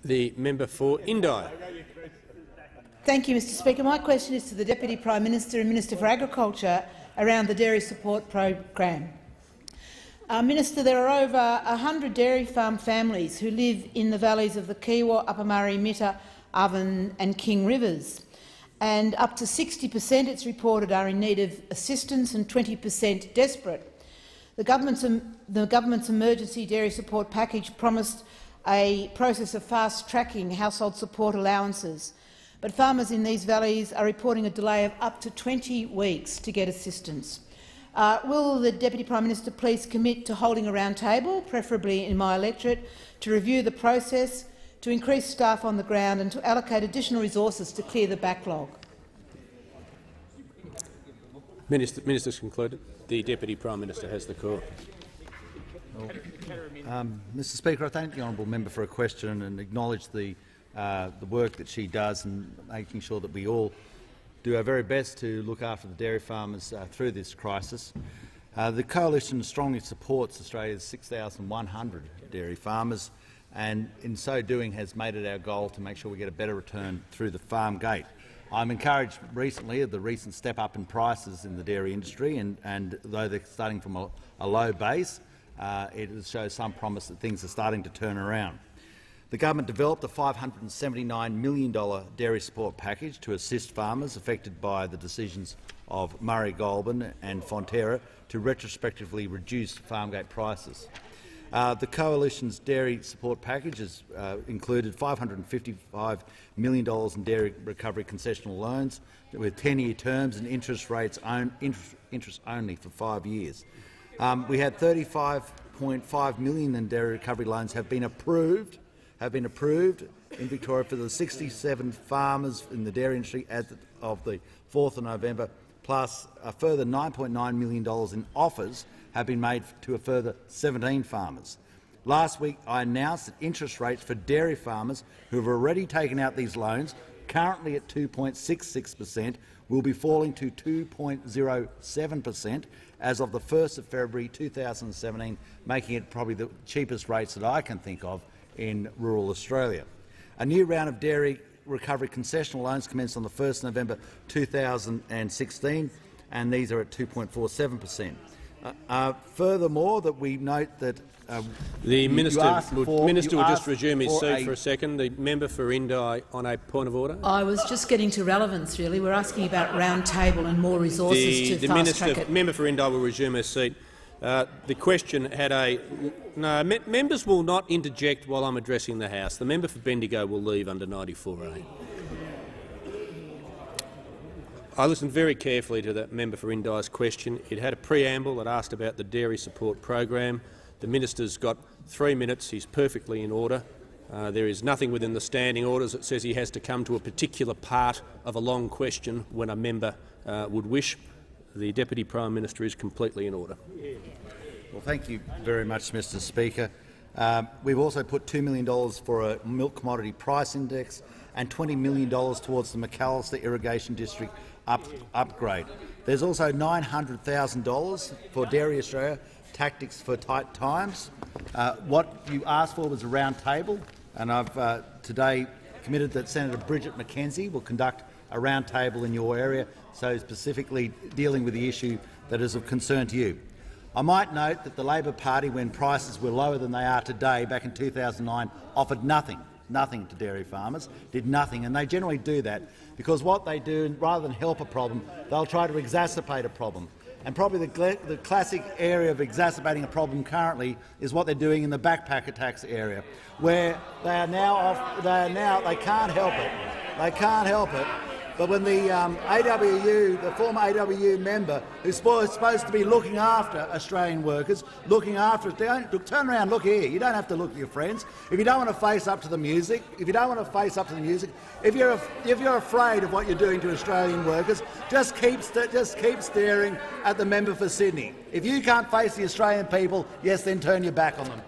The member for Indi. Thank you, Mr Speaker. My question is to the Deputy Prime Minister and Minister for Agriculture around the dairy support program. Minister, there are over 100 dairy farm families who live in the valleys of the Kiewa, Upper Murray, Mitta, Oven and King Rivers, and up to 60%, it's reported, are in need of assistance and 20% desperate. The government's emergency dairy support package promised a process of fast-tracking household support allowances, but farmers in these valleys are reporting a delay of up to 20 weeks to get assistance. Will the Deputy Prime Minister please commit to holding a round table, preferably in my electorate, to review the process, to increase staff on the ground and to allocate additional resources to clear the backlog? Minister's concluded. The Deputy Prime Minister has the call. Mr Speaker, I thank the honourable member for a question and acknowledge the work that she does in making sure that we all do our very best to look after the dairy farmers through this crisis. The Coalition strongly supports Australia's 6,100 dairy farmers, and in so doing has made it our goal to make sure we get a better return through the farm gate. I'm encouraged recently of the recent step up in prices in the dairy industry, and though they're starting from a low base, it shows some promise that things are starting to turn around. The government developed a $579 million dairy support package to assist farmers affected by the decisions of Murray Goulburn and Fonterra to retrospectively reduce farmgate prices. The Coalition's dairy support package has included $555 million in dairy recovery concessional loans with 10-year terms and interest only for 5 years. We had $35.5 million in dairy recovery loans have been approved in Victoria for the 67 farmers in the dairy industry as of the 4th of November, plus a further $9.9 million in offers have been made to a further 17 farmers. Last week I announced that interest rates for dairy farmers who have already taken out these loans, currently at 2.66%, will be falling to 2.07% as of the 1st of February 2017, making it probably the cheapest rates that I can think of in rural Australia. A new round of dairy recovery concessional loans commenced on the 1st of November 2016, and these are at 2.47%. Furthermore, that we note that the Minister will just resume his seat for a second. The member for Indi on a point of order. I was just getting to relevance, really. We're asking about round table and more resources to fast-track it. The member for Indi will resume her seat. The question had a no. Members will not interject while I'm addressing the House. The member for Bendigo will leave under 94A. I listened very carefully to that member for Indi's question. It had a preamble that asked about the dairy support program. The minister's got 3 minutes. He's perfectly in order. There is nothing within the standing orders that says he has to come to a particular part of a long question when a member would wish. The Deputy Prime Minister is completely in order. Well, thank you very much, Mr Speaker. We've also put $2 million for a milk commodity price index and $20 million towards the McAllister Irrigation District upgrade. There's also $900,000 for Dairy Australia Tactics for Tight Times. What you asked for was a round table, and I've today committed that Senator Bridget McKenzie will conduct a round table in your area, so specifically dealing with the issue that is of concern to you. I might note that the Labor Party, when prices were lower than they are today, back in 2009, offered nothing to dairy farmers, did nothing, and they generally do that because what they do, rather than help a problem, they'll try to exacerbate a problem. And probably the classic area of exacerbating a problem currently is what they're doing in the backpacker tax area, where they can't help it. They can't help it. But when the the former AWU member, who's supposed to be looking after Australian workers, looking after us, turn around, look here. You don't have to look at your friends. If you don't want to face up to the music, if you're afraid of what you're doing to Australian workers, just keep staring at the member for Sydney. If you can't face the Australian people, yes, then turn your back on them.